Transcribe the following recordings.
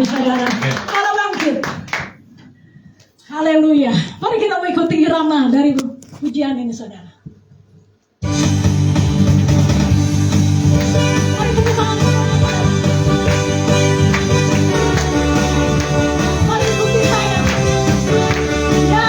saudara. Allah bangkit. Haleluya. Mari kita mengikuti irama dari pujian ini saudara. Mari tepuk tangan. Mari ikuti saya. Ya.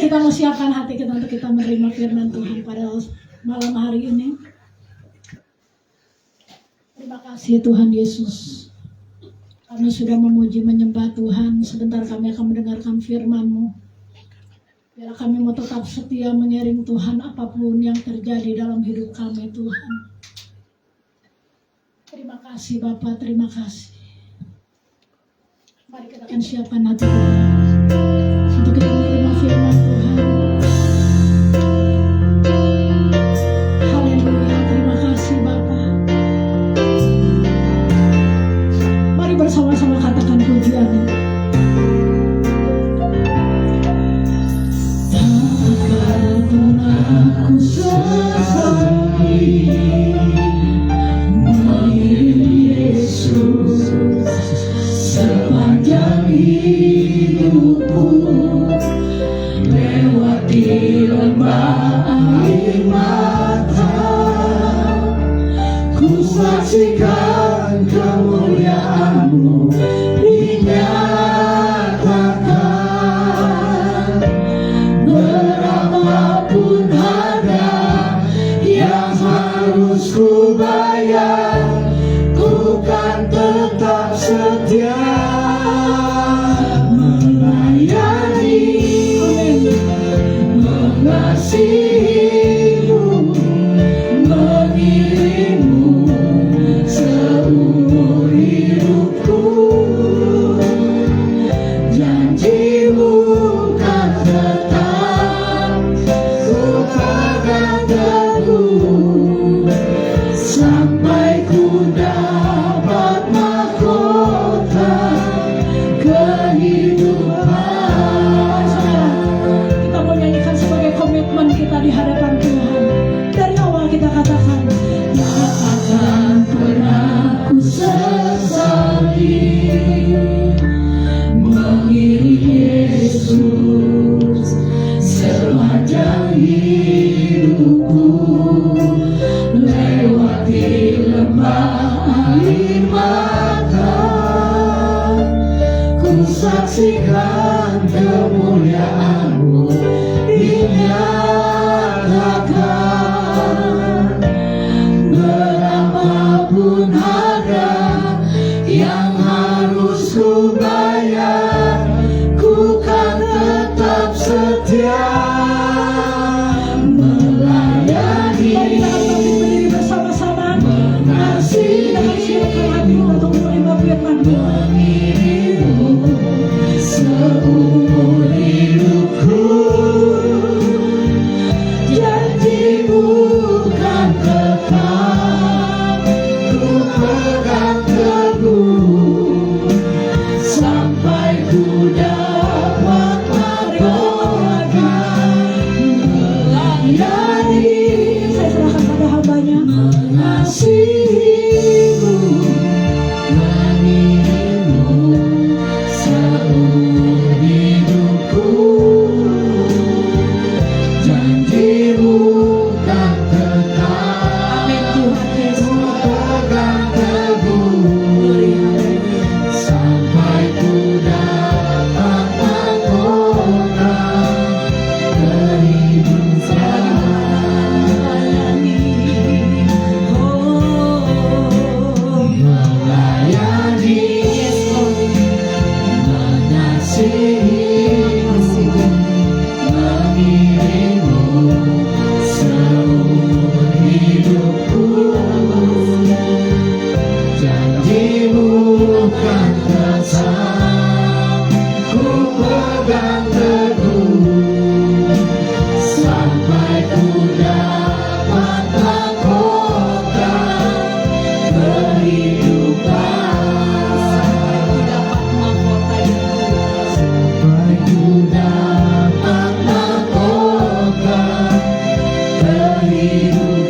Kita mau siapkan hati kita untuk kita menerima firman Tuhan pada malam hari ini. Terima kasih Tuhan Yesus. Kami sudah memuji menyembah Tuhan. Sebentar kami akan mendengarkan firman-Mu. Biarlah kami mau tetap setia mengiring Tuhan apapun yang terjadi dalam hidup kami Tuhan. Terima kasih Bapa, terima kasih. Mari kita akan siapkan hati kita untuk kita menerima firman Tuhan. Haleluya, terima kasih Bapa. Mari bersama-sama katakan pujian ini. kehidupan. Saudara, kita mau nyanyikan sebagai komitmen kita di hadapan Tuhan. Dari awal kita katakan, tak akan pernah ku sesali mengiring Yesus sepanjang hidupku, lewati lembah air mata, ku saksikan kemuliaan-Mu dinyatakan. Berapapun harga yang harus ku bayar, ku kan tetap setia melayani. Mari bersama-sama mengasihi, untuk menerima firman-Mu, mengiringmu seumur hidupku. Janji-Mu kan tetap ku pegang teguh sampai ku dapat mahkota melayani. Saya serahkan pada hamba-Nya, mengasihi-Mu, mengiringmu seumur hidupku. Janji-Mu kan tetap ku pegang teguh sampai ku dapat mahkota kehidupan. Melayani, mengasihi, mengiringmu seumur hidupku. Janji-Mu kan tetap ku pegang teguh sampai ku dapat mahkota kehidupan. Sampai ku dapat mahkota kehidupan.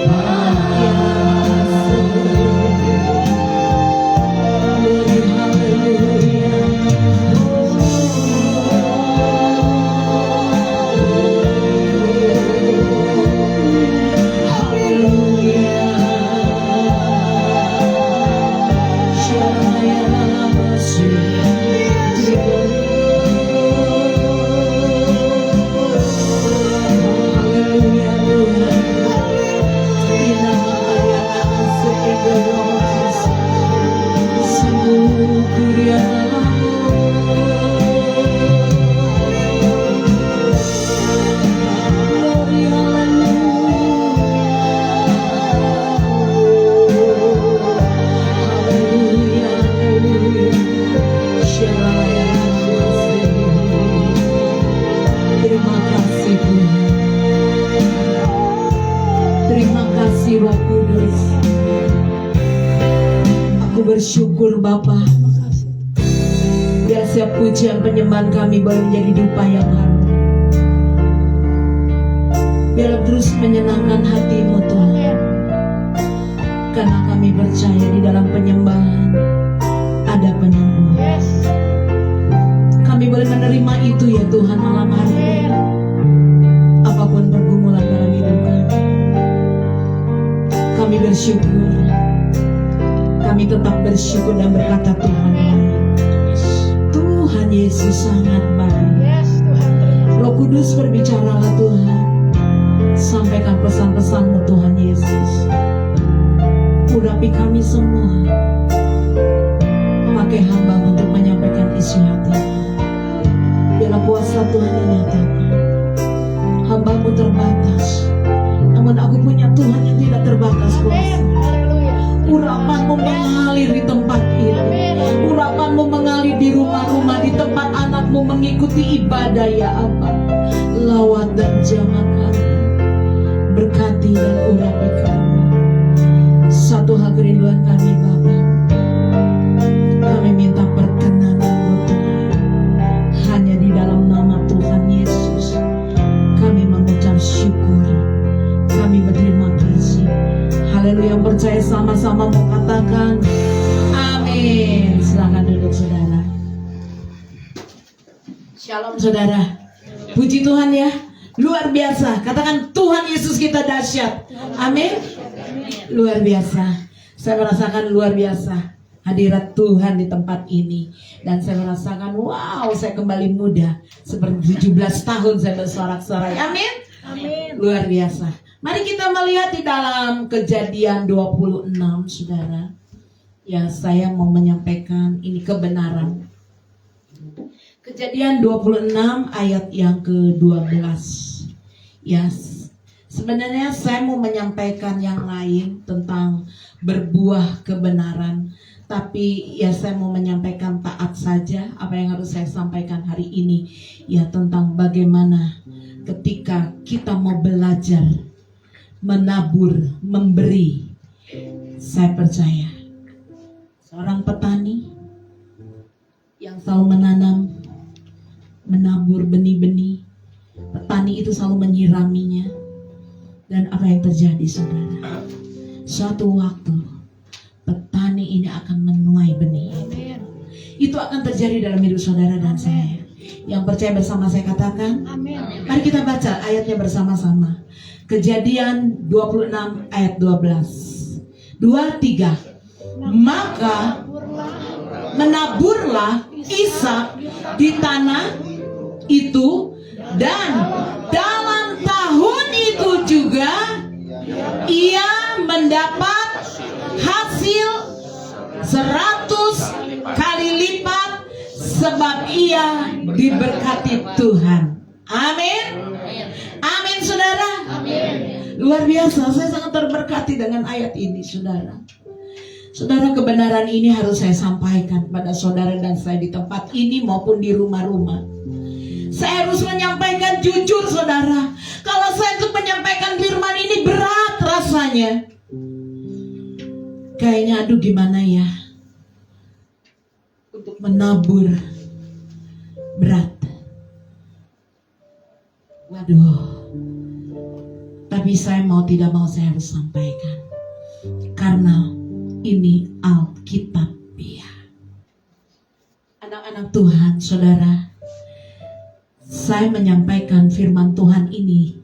Terima kasih Tuhan. Terima kasih Roh Kudus. Aku bersyukur Bapa. Biar setiap pujian penyembahan kami boleh menjadi dupa yang harum. Biar terus menyenangkan hati-Mu Tuhan. Karena kami percaya di dalam penyembahan ada penyembuhan. Kami boleh menerima itu ya Tuhan malam hari ini. Apapun pergumulan dalam hidup kami bersyukur. Kami tetap bersyukur dan berkata Tuhan baik. Tuhan Yesus sangat baik. Roh Kudus berbicaralah Tuhan. Sampaikan pesan-pesan-Mu Tuhan Yesus. Urapi kami semua. Pakai hamba untuk menyampaikan isi hati. Biarlah kuasa Tuhan dinyatakan. Hamba-Mu terbatas, namun aku punya Tuhan yang tidak terbatas kuasa. Urapan-Mu mengalir di tempat ini. Urapan-Mu mengalir di rumah-rumah, di tempat anak-Mu mengikuti ibadah ya Abba. Lawat dan jamah kami, berkati dan urapi kami. Satu hal kerinduan kami Bapa, kami minta perkenanan-Mu Tuhan. percaya sama-sama mau katakan amin. Silakan duduk saudara. Shalom saudara. Puji Tuhan ya. Luar biasa. Katakan Tuhan Yesus kita dahsyat. Amin. Luar biasa. Saya merasakan luar biasa hadirat Tuhan di tempat ini. Dan saya merasakan wow, saya kembali muda. Seperti 17 tahun saya bersorak-sorai. Amin. Amin. Luar biasa. Mari kita melihat di dalam Kejadian 26 saudara. Ya, saya mau menyampaikan ini kebenaran. Kejadian 26 ayat yang ke-12. Ya, sebenarnya saya mau menyampaikan yang lain tentang berbuah kebenaran. Tapi ya saya mau menyampaikan taat saja apa yang harus saya sampaikan hari ini. Ya, tentang bagaimana ketika kita mau belajar menabur, memberi. Saya percaya seorang petani yang selalu menanam, menabur benih-benih, petani itu selalu menyiraminya. Dan apa yang terjadi saudara? Suatu waktu petani ini akan menuai benih itu. Itu akan terjadi dalam hidup saudara dan saya. Yang percaya bersama saya katakan amin. Mari kita baca ayatnya bersama-sama. Kejadian 26 ayat 12. 2, 3. Maka menaburlah Ishak di tanah itu, dan dalam tahun itu juga ia mendapat hasil 100 kali lipat, sebab ia diberkati Tuhan. Amin. Amin saudara. Amin. Luar biasa, saya sangat terberkati dengan ayat ini saudara. Saudara, kebenaran ini harus saya sampaikan pada saudara dan saya di tempat ini maupun di rumah-rumah. Saya harus menyampaikan jujur saudara. Kalau saya untuk menyampaikan firman ini berat rasanya. Kayaknya aduh gimana ya. Untuk menabur berat. Waduh. Tapi saya mau tidak mau saya harus sampaikan. Karena ini Alkitabiah. Anak-anak Tuhan, saudara, saya menyampaikan firman Tuhan ini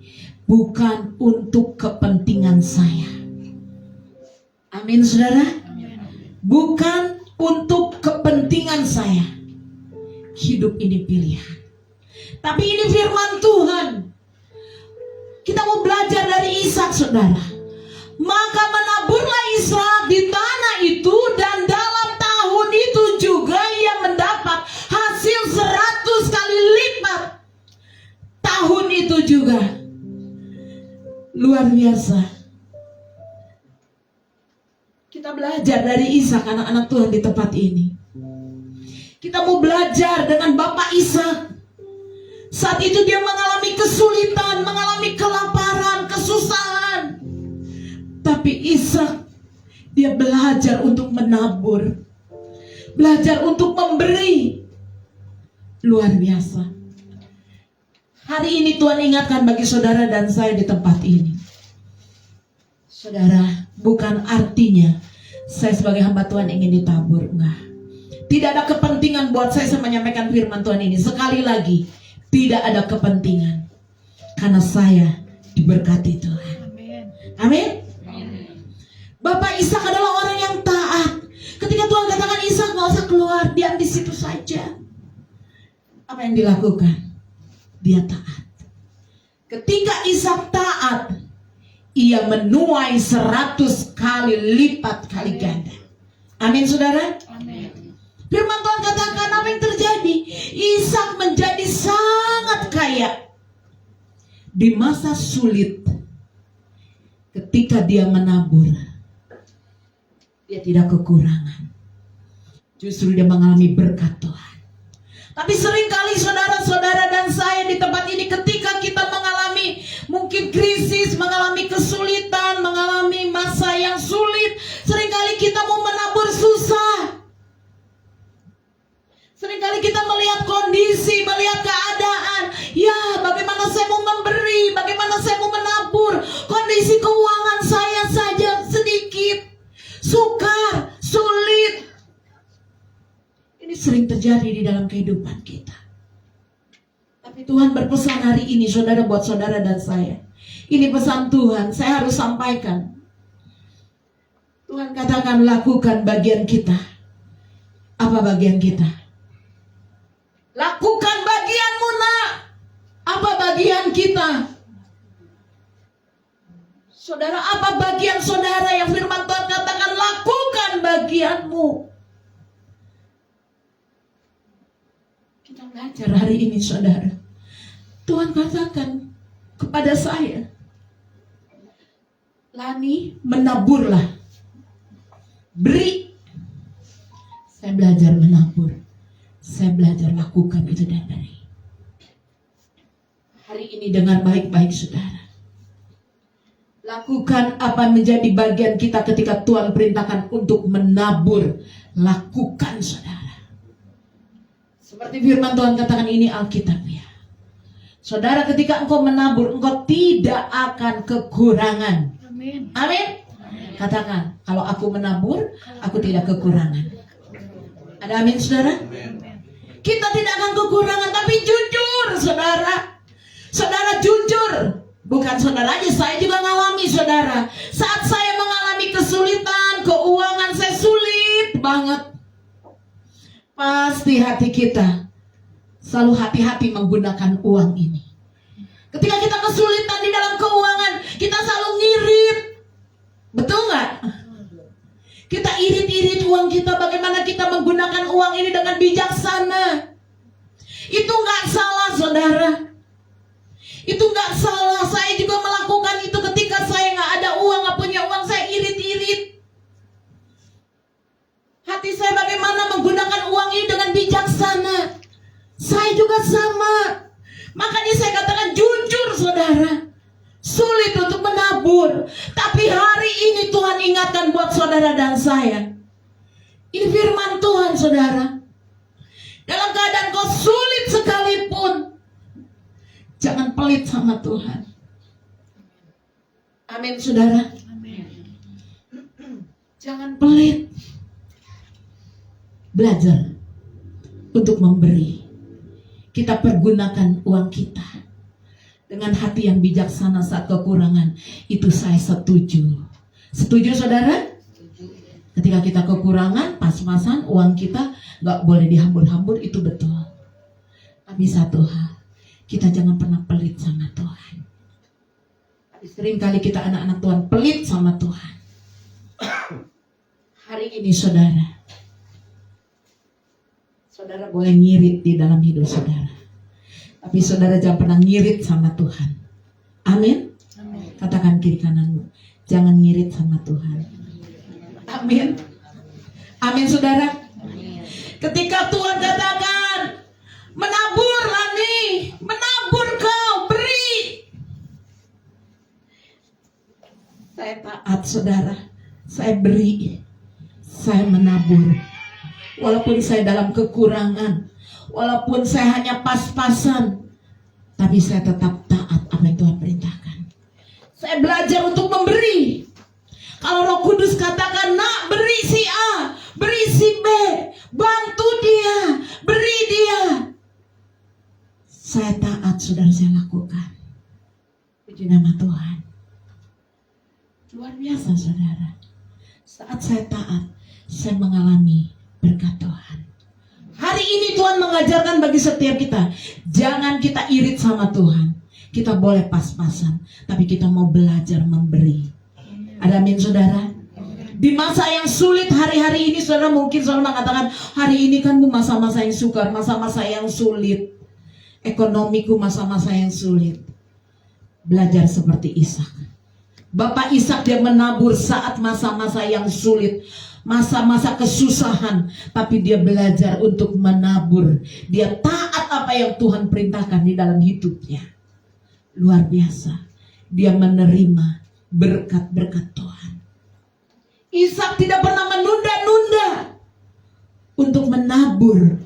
bukan untuk kepentingan saya. Amin, saudara. Bukan untuk kepentingan saya. Hidup ini pilihan. Tapi ini firman Tuhan. Kita mau belajar dari Ishak, saudara. Maka menaburlah Ishak di tanah itu, dan dalam tahun itu juga ia mendapat hasil 100 kali lipat. Tahun itu juga. Luar biasa. Kita belajar dari Ishak, anak-anak Tuhan di tempat ini. Kita mau belajar dengan Bapak Ishak. Saat itu dia mengalami kesulitan, mengalami kelaparan, kesusahan. Tapi Ishak, dia belajar untuk menabur, belajar untuk memberi. Luar biasa. Hari ini Tuhan ingatkan bagi saudara dan saya di tempat ini. Saudara, bukan artinya saya sebagai hamba Tuhan ingin ditabur, enggak. Tidak ada kepentingan buat saya menyampaikan firman Tuhan ini. Sekali lagi, tidak ada kepentingan. Karena saya diberkati Tuhan. Amin. Bapak Ishak adalah orang yang taat. Ketika Tuhan katakan Ishak gak usah keluar, diam di situ saja. Apa yang dilakukan? Dia taat. Ketika Ishak taat, ia menuai 100 kali lipat kali ganda. Amin saudara. Amin. Firman Tuhan katakan apa yang terjadi? Ishak menjadi sangat kaya. Di masa sulit, ketika dia menabur, dia tidak kekurangan. Justru dia mengalami berkat Tuhan. Tapi seringkali saudara-saudara dan saya di tempat ini, ketika kita mengalami mungkin krisis, mengalami kesulitan, mengalami masa yang sulit, seringkali kita mau menabur susah. Seringkali kita melihat kondisi, melihat keadaan. Ya, bagaimana saya mau memberi, bagaimana saya mau menabur. Kondisi keuangan saya saja sedikit. dalam kehidupan kita. Tapi Tuhan berpesan hari ini, saudara, buat saudara dan saya. Ini pesan Tuhan, saya harus sampaikan. Tuhan katakan, lakukan bagian kita. Apa bagian kita? Lakukan bagianmu, nak. Apa bagian kita? Saudara, apa bagian saudara yang firman Tuhan katakan, lakukan bagianmu? Kita belajar hari ini, saudara. Tuhan katakan kepada saya, Lani, menaburlah. Beri. Saya belajar menabur. Saya belajar lakukan itu dan beri. Hari ini dengar baik-baik, saudara. Lakukan apa menjadi bagian kita ketika Tuhan perintahkan untuk menabur. Lakukan, saudara. Seperti firman Tuhan katakan, ini Alkitab ya. Saudara, ketika engkau menabur, engkau tidak akan kekurangan. Amin. Amin. Katakan, kalau aku menabur, aku tidak kekurangan. Ada amin, saudara? Kita tidak akan kekurangan, tapi jujur, saudara. Saudara jujur. Bukan saudara aja, saya juga ngalami, saudara. Saat saya mengalami kesulitan, keuangan saya sulit banget. Pasti hati kita selalu hati-hati menggunakan uang ini. Ketika kita kesulitan di dalam keuangan, kita selalu ngirit. Betul nggak? Kita irit-irit uang kita, bagaimana kita menggunakan uang ini dengan bijaksana. Itu nggak salah, saudara. Itu nggak salah. Saya juga melakukan itu ketika saya nggak ada uang, nggak punya uang, saya irit-irit. Hati saya bagaimana menggunakan uang ini dengan bijaksana. Saya juga sama. Makanya saya katakan jujur, saudara. Sulit untuk menabur. Tapi hari ini Tuhan ingatkan buat saudara dan saya. Ini firman Tuhan, saudara. Dalam keadaan kau sulit sekalipun, jangan pelit sama Tuhan. Amin, saudara. Amin. Jangan pelit. Belajar untuk memberi. Kita pergunakan uang kita dengan hati yang bijaksana saat kekurangan. Itu saya setuju. Setuju, saudara? Ketika kita kekurangan, pas-pasan uang kita gak boleh dihambur-hambur, itu betul. Tapi satu hal, kita jangan pernah pelit sama Tuhan. Seringkali kita anak-anak Tuhan pelit sama Tuhan. Hari ini, saudara, saudara boleh ngirit di dalam hidup saudara. Tapi saudara jangan pernah ngirit sama Tuhan. Amin. Katakan kiri kananmu, jangan ngirit sama Tuhan. Amin. Amin, saudara. Ketika Tuhan katakan, menabur, Lani, menabur kau, beri. Saya taat, saudara. Saya beri. Saya menabur. Walaupun saya dalam kekurangan, walaupun saya hanya pas-pasan, tapi saya tetap taat apa yang Tuhan perintahkan. Saya belajar untuk memberi. Kalau Roh Kudus katakan, nak, beri si A, beri si B, bantu dia, beri dia, saya taat, saudara, saya lakukan. Puji nama Tuhan. Luar biasa, saudara. Saat saya taat, saya mengalami berkat Tuhan. Hari ini Tuhan mengajarkan bagi setiap kita, jangan kita irit sama Tuhan. Kita boleh pas-pasan, tapi kita mau belajar memberi. Ada amin, saudara? Di masa yang sulit hari-hari ini, saudara, mungkin saudara mengatakan, hari ini kan masa-masa yang sukar, masa-masa yang sulit. Ekonomiku masa-masa yang sulit. Belajar seperti Ishak. Bapak Ishak, dia menabur saat masa-masa yang sulit, masa-masa kesusahan, tapi dia belajar untuk menabur. Dia taat apa yang Tuhan perintahkan di dalam hidupnya. Luar biasa. Dia menerima berkat-berkat Tuhan. Ishak tidak pernah menunda-nunda untuk menabur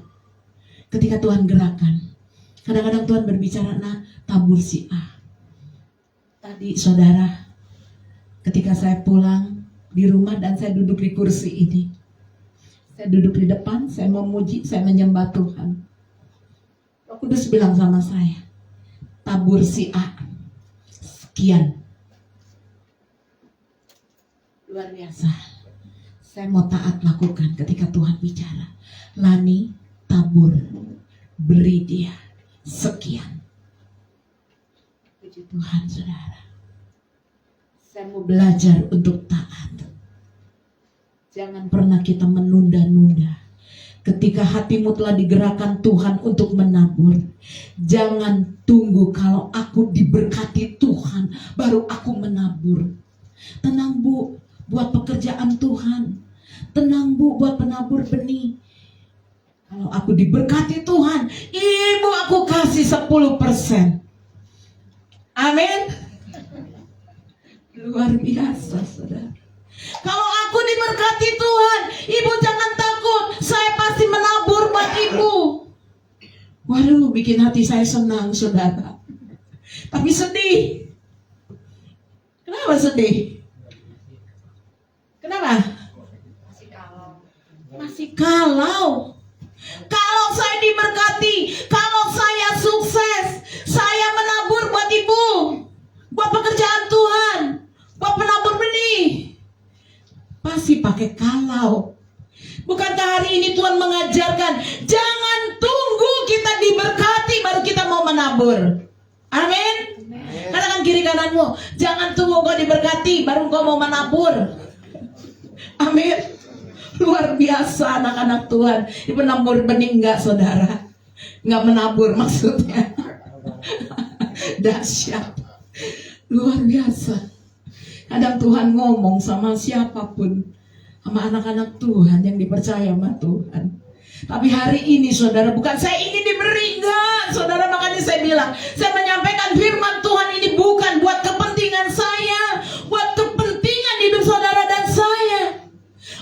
ketika Tuhan gerakan. Kadang-kadang Tuhan berbicara, nah, tabur si A. Tadi, saudara, ketika saya pulang di rumah dan saya duduk di kursi ini, Saya duduk di depan, saya memuji, saya menyembah Tuhan. Roh Kudus bilang sama saya, tabur si A, sekian. Luar biasa. Saya mau taat lakukan ketika Tuhan bicara. Lani, tabur, beri dia, sekian. Puji Tuhan, saudara. Saya mau belajar untuk taat. Jangan pernah kita menunda-nunda. Ketika hatimu telah digerakkan Tuhan untuk menabur, jangan tunggu kalau aku diberkati Tuhan baru aku menabur. Tenang Bu, buat pekerjaan Tuhan. Tenang Bu, buat penabur benih. Kalau aku diberkati Tuhan, Ibu aku kasih 10%. Amin. Luar biasa, saudara. Kalau aku diberkati Tuhan, Ibu jangan takut, saya pasti menabur buat Ibu. Waduh, bikin hati saya senang, saudara. Tapi sedih. Kenapa sedih? Kenapa? Masih kalau. Kalau saya diberkati, kalau saya sukses, saya menabur buat Ibu, buat pekerjaan Tuhan, buat penabur benih. Pasti pakai kalau. Bukankah hari ini Tuhan mengajarkan, jangan tunggu kita diberkati baru kita mau menabur. Amin. Katakan kiri kananmu, jangan tunggu kau diberkati baru kau mau menabur. Amin. Luar biasa anak-anak Tuhan. Ini penabur benih enggak, saudara? Enggak menabur maksudnya. Dahsyat. Luar biasa. Kadang Tuhan ngomong sama siapapun, sama anak-anak Tuhan yang dipercaya sama Tuhan. Tapi hari ini, saudara, bukan saya ingin diberi, enggak, saudara. Makanya saya bilang, saya menyampaikan firman Tuhan ini bukan buat kepentingan saya, buat kepentingan hidup saudara dan saya.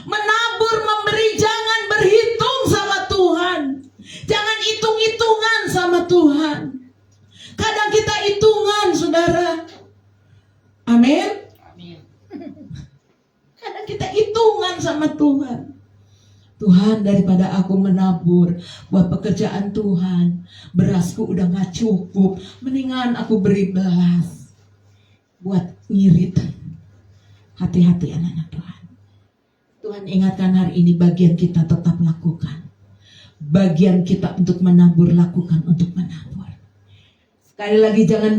Menabur, memberi, jangan berhitung sama Tuhan. Jangan hitung-hitungan sama Tuhan. Kadang kita hitungan, saudara. Amin. Kadang kita hitungan sama Tuhan. Tuhan, daripada aku menabur buat pekerjaan Tuhan, berasku udah gak cukup, mendingan aku beri belas buat ngirit. Hati-hati anak-anak Tuhan. Tuhan ingatkan hari ini, bagian kita tetap lakukan. Bagian kita untuk menabur, lakukan untuk menabur. Sekali lagi jangan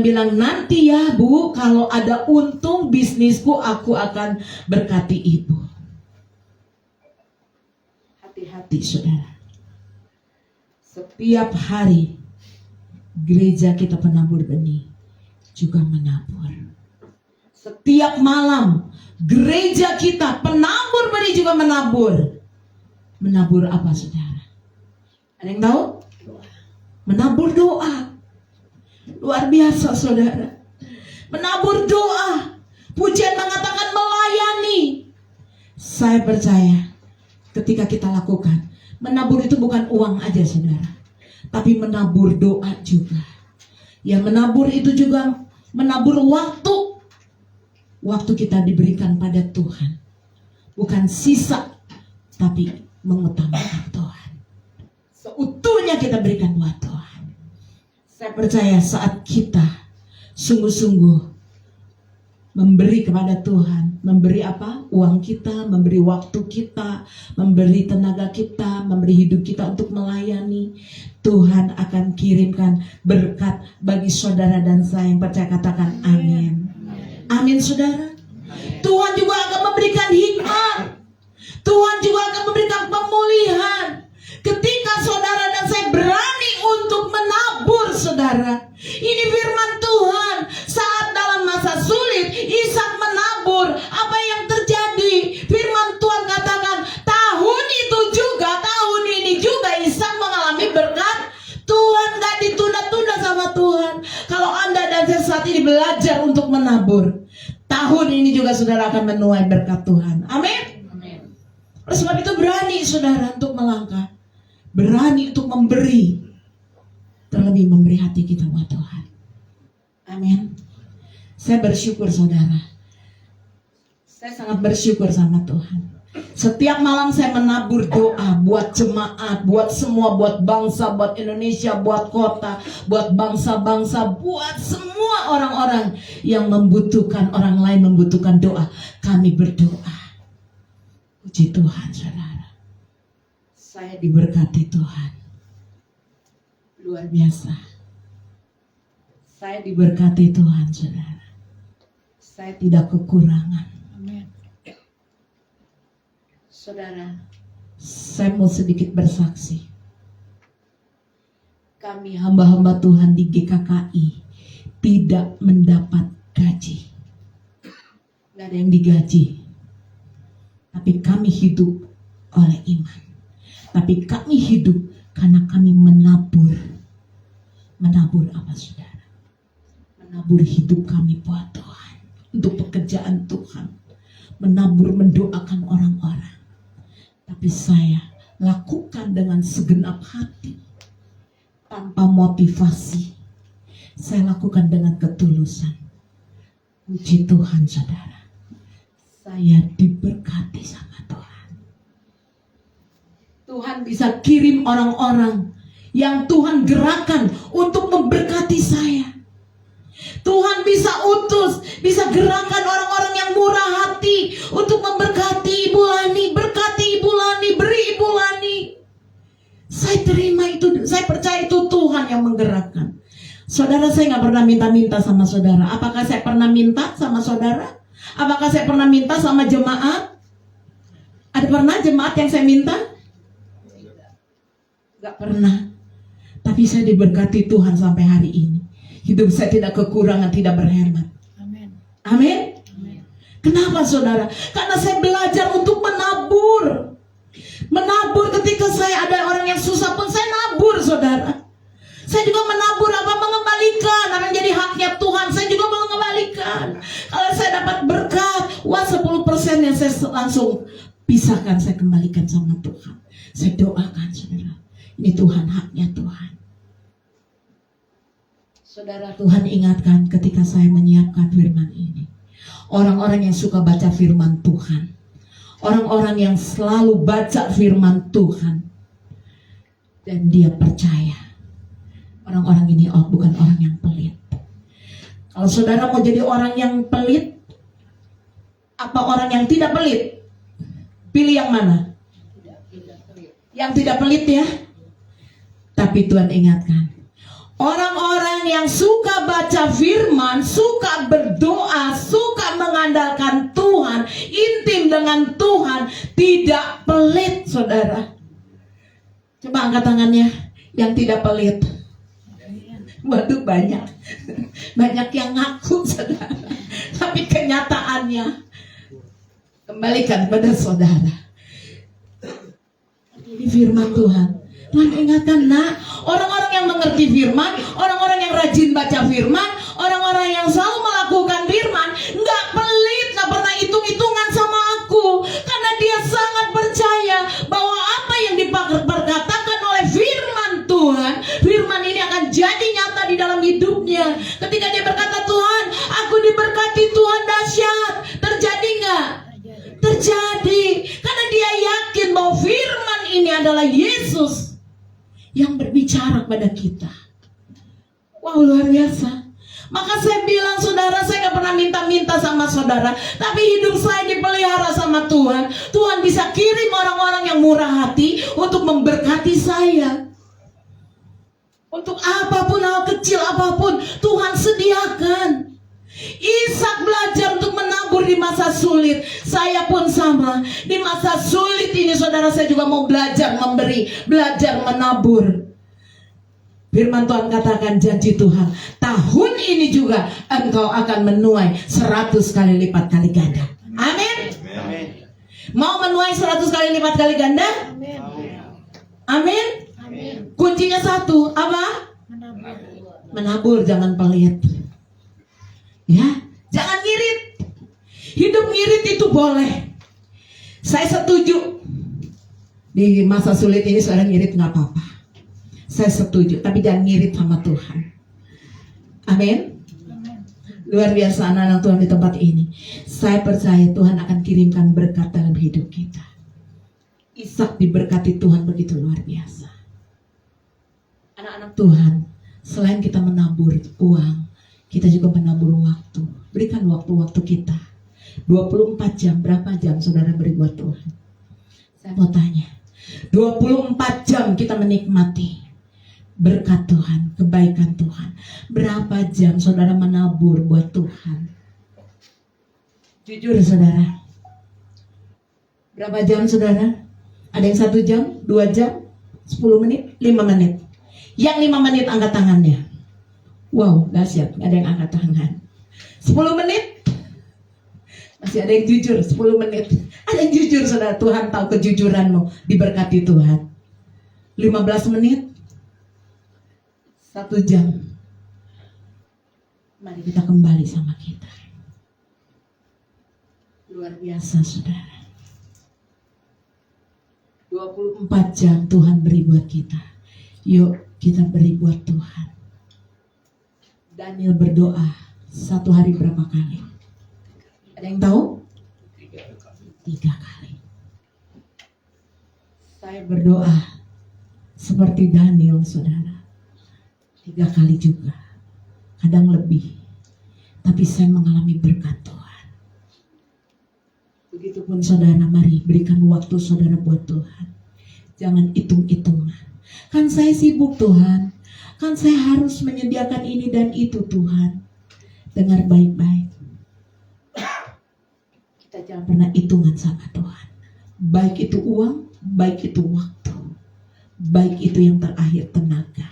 bilang nanti ya Bu, kalau ada untung bisnisku aku akan berkati Ibu. Hati-hati saudara. Setiap hari gereja kita penabur benih juga menabur. Setiap malam gereja kita penabur benih juga menabur. Menabur apa saudara? Ada yang tahu? Menabur doa. Luar biasa saudara. Menabur doa. Pujian mengatakan melayani. Saya percaya ketika kita lakukan, menabur itu bukan uang aja saudara, tapi menabur doa juga. Yang menabur itu juga menabur waktu. Waktu kita diberikan pada Tuhan. Bukan sisa, tapi mengutamakan Tuhan. Seutuhnya kita berikan buat Tuhan. Saya percaya saat kita sungguh-sungguh memberi kepada Tuhan, memberi apa? Uang kita, memberi waktu kita, memberi tenaga kita, memberi hidup kita untuk melayani, Tuhan akan kirimkan berkat bagi saudara dan saya yang percaya. Katakan amin. Amin saudara. Tuhan juga akan memberikan hikmat. Tuhan juga akan memberikan pemulihan. Ketika saudara dan saya berani untuk menabur saudara. Ini firman Tuhan. Saat dalam masa sulit Ishak menabur. Apa yang terjadi? Firman Tuhan katakan tahun ini juga Ishak mengalami berkat Tuhan. Gak ditunda-tunda sama Tuhan. Kalau Anda dan saya saat ini belajar untuk menabur, tahun ini juga saudara akan menuai berkat Tuhan. Amin. Oleh sebab itu berani saudara untuk melangkah. Berani untuk memberi. Terlebih memberi hati kita buat Tuhan. Amin. Saya bersyukur saudara. Saya sangat bersyukur sama Tuhan. Setiap malam saya menabur doa buat jemaat, buat semua, buat bangsa, buat Indonesia, buat kota, buat bangsa-bangsa, buat semua orang-orang yang membutuhkan, orang lain membutuhkan doa. Kami berdoa. Puji Tuhan, saudara. Saya diberkati Tuhan. Luar biasa. Saya diberkati Tuhan, saudara. Saya tidak kekurangan. Amin. Saudara, saya mau sedikit bersaksi. Kami hamba-hamba Tuhan di GKKI tidak mendapat gaji. Gak ada yang digaji. Tapi kami hidup oleh iman. Tapi kami hidup karena kami menabur. Menabur apa, saudara? Menabur hidup kami buat Tuhan. Untuk pekerjaan Tuhan. Menabur, mendoakan orang-orang. Tapi saya lakukan dengan segenap hati. Tanpa motivasi. Saya lakukan dengan ketulusan. Puji Tuhan, saudara. Saya diberkati sama Tuhan. Tuhan bisa kirim orang-orang yang Tuhan gerakan untuk memberkati saya. Tuhan bisa utus, bisa gerakan orang-orang yang murah hati untuk memberkati Ibu Lani, berkati Ibu Lani, beri Ibu Lani. Saya terima itu, saya percaya itu Tuhan yang menggerakkan. Saudara, saya gak pernah minta-minta sama saudara. Apakah saya pernah minta sama saudara? Apakah saya pernah minta sama jemaat? Ada pernah jemaat yang saya minta? Gak pernah. Tapi saya diberkati Tuhan sampai hari ini. Hidup saya tidak kekurangan, tidak berhemat. Amin. Amin. Amin. Kenapa, saudara? Karena saya belajar untuk menabur. Menabur ketika saya ada orang yang susah pun saya nabur, saudara. Saya juga menabur apa? Mengembalikan. Apa yang jadi haknya Tuhan, saya juga mengembalikan. Kalau saya dapat berkat, wah 10% yang saya langsung pisahkan, saya kembalikan sama Tuhan. Saya doakan, saudara. Ini Tuhan, haknya Tuhan. Saudara, Tuhan ingatkan ketika saya menyiapkan firman ini. Orang-orang yang suka baca firman Tuhan. Orang-orang yang selalu baca firman Tuhan. Dan dia percaya. Orang-orang ini bukan orang yang pelit. Kalau saudara mau jadi orang yang pelit, apa orang yang tidak pelit? Pilih yang mana? Yang tidak pelit ya. Tapi Tuhan ingatkan. Orang-orang yang suka baca firman, suka berdoa, suka mengandalkan Tuhan, intim dengan Tuhan, tidak pelit, saudara. Coba angkat tangannya, yang tidak pelit. Waduh, banyak. Banyak yang ngaku, saudara. Tapi kenyataannya, kembalikan pada saudara. Ini firman Tuhan. Tuhan ingatkan, nak, orang-orang yang mengerti firman, orang-orang yang rajin baca firman, orang-orang yang selalu melakukan firman, nggak pelit, nggak pernah hitung-hitungan sama aku, karena dia sangat percaya bahwa apa yang diperkatakan oleh firman Tuhan, firman ini akan jadi nyata di dalam hidupnya. Ketika dia berkata, Tuhan, aku diberkati Tuhan dahsyat, terjadi nggak? Terjadi, karena dia yakin bahwa firman ini adalah Yesus yang berbicara pada kita. Wow, luar biasa. Maka saya bilang, saudara, saya gak pernah minta-minta sama saudara, tapi hidup saya dipelihara sama Tuhan. Tuhan bisa kirim orang-orang yang murah hati untuk memberkati saya. Untuk apapun, hal kecil apapun, Tuhan sediakan. Ishak belajar untuk menabur di masa sulit. Saya pun sama. Di masa sulit ini, saudara, saya juga mau belajar memberi, belajar menabur. Firman Tuhan katakan, janji Tuhan, tahun ini juga engkau akan menuai 100 kali lipat kali ganda. Amin. Mau menuai 100 kali lipat kali ganda? Amin. Amin. Amin. Kuncinya satu, apa? Menabur, jangan pelit. Ya, jangan ngirit. Hidup ngirit itu boleh. Saya setuju. Di masa sulit ini seorang ngirit nggak apa-apa. Saya setuju, tapi jangan ngirit sama Tuhan. Amin. Luar biasa anak-anak Tuhan di tempat ini. Saya percaya Tuhan akan kirimkan berkat dalam hidup kita. Ishak diberkati Tuhan begitu luar biasa. Anak-anak Tuhan, selain kita menabur uang, kita juga menabur waktu. Berikan waktu-waktu kita. 24 jam, berapa jam saudara beri buat Tuhan? Saya mau tanya. 24 jam kita menikmati berkat Tuhan, kebaikan Tuhan. Berapa jam saudara menabur buat Tuhan? Jujur saudara. Berapa jam saudara? Ada yang 1 jam, 2 jam, 10 menit, 5 menit. Yang 5 menit angkat tangannya. Wow, dahsyat, ada yang angkat tangan. 10 menit. Masih ada yang jujur, 10 menit. Ada yang jujur saudara, Tuhan tahu kejujuranmu, diberkati Tuhan. 15 menit. 1 jam. Mari kita kembali sama kita. Luar biasa saudara. 24 jam Tuhan beri buat kita. Yuk kita beri buat Tuhan. Daniel berdoa 1 hari berapa kali? Ada yang tahu? 3 kali. Saya berdoa seperti Daniel saudara. 3 kali juga, kadang lebih, tapi saya mengalami berkat Tuhan. Begitupun saudara, mari berikan waktu saudara buat Tuhan. Jangan hitung-hitungan. Kan saya sibuk Tuhan, kan saya harus menyediakan ini dan itu Tuhan. Dengar baik-baik. Kita jangan pernah hitungan sama Tuhan. Baik itu uang, baik itu waktu, baik itu yang terakhir tenaga.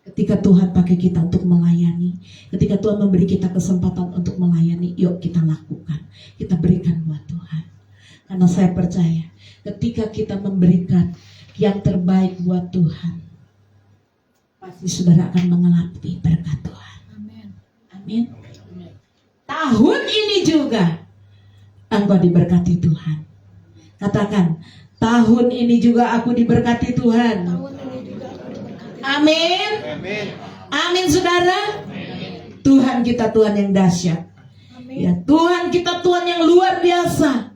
Ketika Tuhan pakai kita untuk melayani, ketika Tuhan memberi kita kesempatan untuk melayani, yuk kita lakukan, kita berikan buat Tuhan. Karena saya percaya, ketika kita memberikan yang terbaik buat Tuhan, pasti saudara akan mengalami berkat Tuhan. Amin. Amin. Tahun ini juga engkau diberkati Tuhan. Katakan, tahun ini juga aku diberkati Tuhan. Tahun ini juga aku diberkati. Amin. Amin. Amin saudara. Tuhan kita Tuhan yang dahsyat. Amin. Ya, Tuhan kita Tuhan yang luar biasa.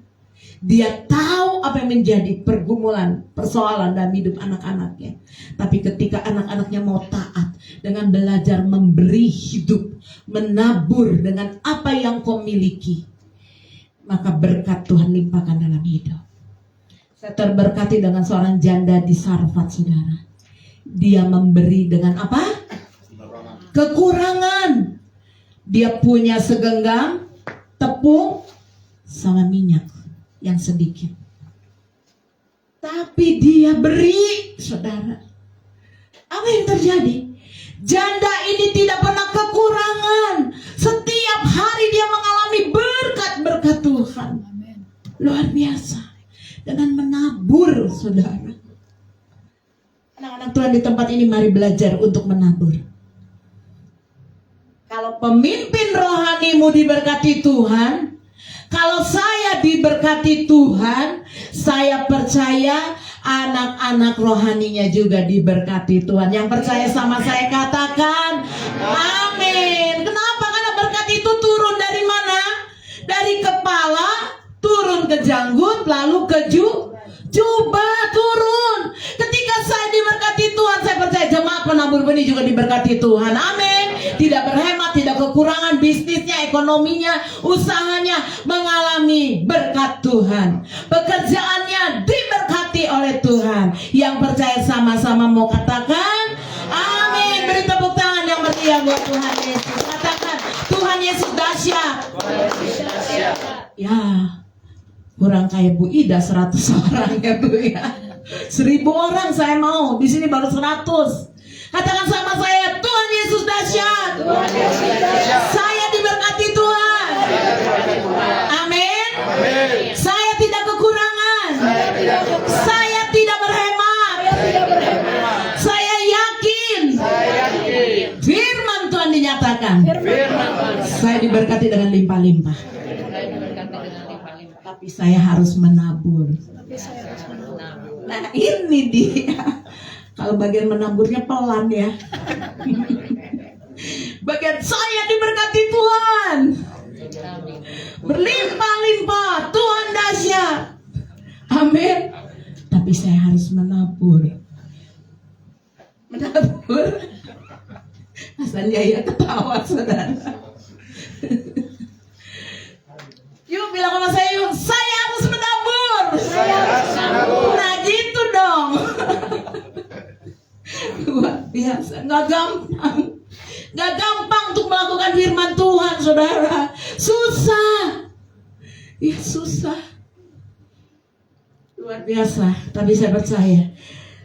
Dia tahu apa yang menjadi pergumulan, persoalan dalam hidup anak-anaknya. Tapi ketika anak-anaknya mau taat dengan belajar memberi hidup, menabur dengan apa yang kau miliki, maka berkat Tuhan limpahkan dalam hidup. Saya terberkati dengan seorang janda di Sarfat saudara. Dia memberi dengan apa? Kekurangan. Dia punya segenggam tepung sama minyak yang sedikit. Tapi dia beri, saudara. Apa yang terjadi? Janda ini tidak pernah kekurangan. Setiap hari dia mengalami berkat-berkat Tuhan. Amin. Luar biasa. Dengan menabur, saudara. Anak-anak Tuhan di tempat ini mari belajar untuk menabur. Kalau pemimpin rohanimu diberkati Tuhan, kalau saya diberkati Tuhan, saya percaya anak-anak rohaninya juga diberkati Tuhan. Yang percaya sama saya katakan amin. Kenapa? Karena berkat itu turun dari mana? Dari kepala, turun ke janggut, lalu ke jubah turun. Ketika saya diberkati Tuhan, saya percaya jemaat penabur benih juga diberkati Tuhan. Amin. Tidak berhemat, tidak kekurangan, bisnisnya, ekonominya, usahanya mengalami berkat Tuhan. Pekerjaannya diberkati oleh Tuhan. Yang percaya sama-sama mau katakan amin. Beri tepuk tangan yang meriah buat Tuhan Yesus. Katakan Tuhan Yesus dahsyat. Ya, kurang kayak Bu Ida 100 orang ya Bu ya. 1000 orang saya mau. Di sini baru 100. Katakan sama saya, Tuhan Yesus dahsyat. Saya diberkati Tuhan. Amin. Saya tidak kekurangan. Saya tidak berhemat. Saya yakin. Firman Tuhan dinyatakan. Saya diberkati dengan limpah-limpah. Tapi saya harus menabur. Nah ini dia. Kalau bagian menaburnya pelan ya. Bagian saya diberkati Tuhan. Berlimpah-limpah, Tuhan dahsyat. Amin. Tapi saya harus menabur. Menabur. Asalnya ya ketawa saudara. Yuk bilang sama saya, yuk, saya harus menabur. Nah gitu dong. Luar biasa, nggak gampang. Nggak gampang untuk melakukan firman Tuhan, saudara. Susah. Ya susah. Luar biasa. Tapi saya percaya,